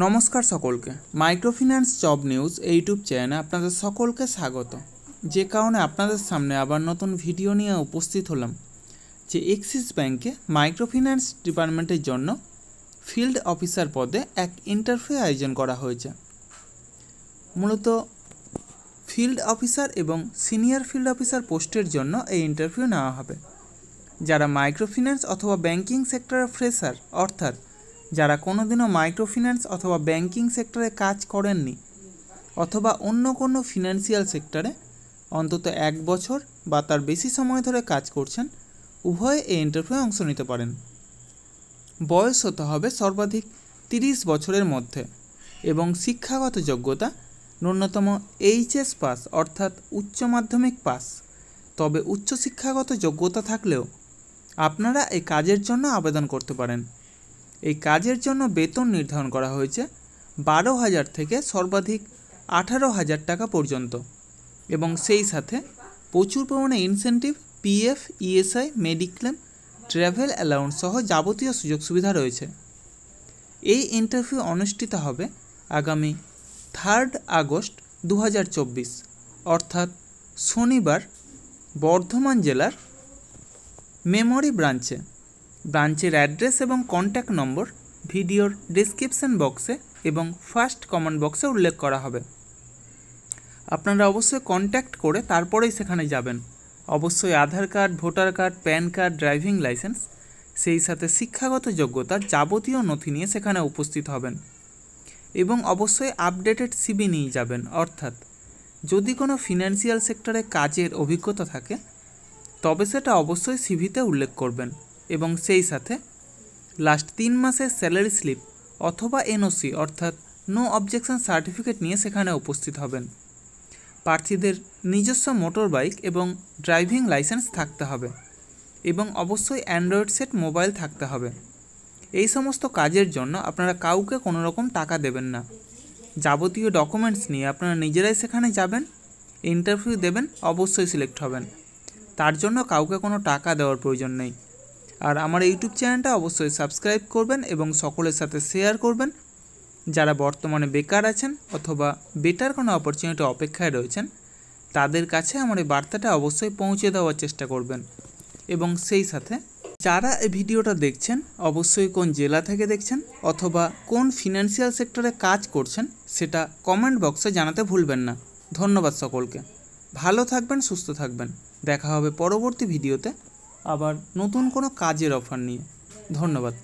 নমস্কার সকলকে। Microfinance job news YouTube চ্যানেলে আপনাদের সকলকে স্বাগত। যে কারণে আপনাদের সামনে আবার নতুন ভিডিও নিয়ে উপস্থিত হলাম যে এক্সিস ব্যাংকে মাইক্রোফিন্যান্স ডিপার্টমেন্টের জন্য ফিল্ড অফিসার পদে এক ইন্টারভিউ আয়োজন করা হয়েছে। মূলত ফিল্ড অফিসার এবং সিনিয়র ফিল্ড অফিসার পোস্টের জন্য এই ইন্টারভিউ নেওয়া হবে। যারা মাইক্রোফিন্যান্স অথবা ব্যাংকিং সেক্টরের ফ্রেশার, অর্থাৎ যারা কোনোদিনও মাইক্রোফিন্যান্স অথবা ব্যাংকিং সেক্টরে কাজ করেননি অথবা অন্য কোনো ফিনান্সিয়াল সেক্টরে অন্তত 1 বছর বা তার বেশি সময় ধরে কাজ করছেন, উভয়ে এই ইন্টারভিউয়ে অংশ নিতে পারেন। বয়স হতে হবে সর্বাধিক 30 বছরের মধ্যে এবং শিক্ষাগত যোগ্যতা ন্যূনতম এইচএস পাস অর্থাৎ উচ্চ মাধ্যমিক পাস। তবে উচ্চশিক্ষাগত যোগ্যতা থাকলেও আপনারা এই কাজের জন্য আবেদন করতে পারেন। এই কাজের জন্য বেতন নির্ধারণ করা হয়েছে 12,000 থেকে সর্বাধিক 18,000 টাকা পর্যন্ত এবং সেই সাথে প্রচুর পরিমাণে incentive, PF, ESI, mediclaim, travel allowance সহ যাবতীয় সুযোগ সুবিধা রয়েছে। এই ইন্টারভিউ অনুষ্ঠিত হবে আগামী 3 আগস্ট 2024 অর্থাৎ শনিবার বর্ধমান জেলার মেমরি ব্রাঞ্চের অ্যাড্রেস এবং কন্ট্যাক্ট নম্বর ভিডিওর ডেসক্রিপশন বক্সে এবং ফার্স্ট কমেন্ট বক্সে উল্লেখ করা হবে। আপনারা অবশ্যই কন্ট্যাক্ট করে তারপরেই সেখানে যাবেন। অবশ্যই Aadhaar card, voter card, PAN card, driving licence, সেই সাথে শিক্ষাগত যোগ্যতার যাবতীয় নথি নিয়ে সেখানে উপস্থিত হবেন এবং অবশ্যই আপডেটেড সিভি নিয়ে যাবেন। অর্থাৎ যদি কোনো ফিনান্সিয়াল সেক্টরে কাজের অভিজ্ঞতা থাকে তবে সেটা অবশ্যই সিভিতে উল্লেখ করবেন এবং সেই সাথে লাস্ট 3 মাসের স্যালারি স্লিপ অথবা এনওসি অর্থাৎ নো অবজেকশন সার্টিফিকেট নিয়ে সেখানে উপস্থিত হবেন। প্রার্থীদের নিজস্ব মোটর বাইক এবং ড্রাইভিং লাইসেন্স থাকতে হবে এবং অবশ্যই অ্যান্ড্রয়েড সেট মোবাইল থাকতে হবে। এই সমস্ত কাজের জন্য আপনারা কাউকে কোনো রকম টাকা দেবেন না। যাবতীয় ডকুমেন্টস নিয়ে আপনারা নিজেরাই সেখানে যাবেন, ইন্টারভিউ দেবেন, অবশ্যই সিলেক্ট হবেন। তার জন্য কাউকে কোনো টাকা দেওয়ার প্রয়োজন নেই। আর আমার ইউটিউব চ্যানেলটা অবশ্যই সাবস্ক্রাইব করবেন এবং সকলের সাথে শেয়ার করবেন। যারা বর্তমানে বেকার আছেন অথবা বেটার কোনো অপরচুনিটি অপেক্ষায় রয়েছেন তাদের কাছে আমার এই বার্তাটা অবশ্যই পৌঁছে দেওয়ার চেষ্টা করবেন। এবং সেই সাথে যারা এই ভিডিওটা দেখছেন অবশ্যই কোন জেলা থেকে দেখছেন অথবা কোন ফিনান্সিয়াল সেক্টরে কাজ করছেন সেটা কমেন্ট বক্সে জানাতে ভুলবেন না। ধন্যবাদ সকলকে। ভালো থাকবেন, সুস্থ থাকবেন। দেখা হবে পরবর্তী ভিডিওতে আবার নতুন কোনো কাজের অফার নিয়ে। ধন্যবাদ।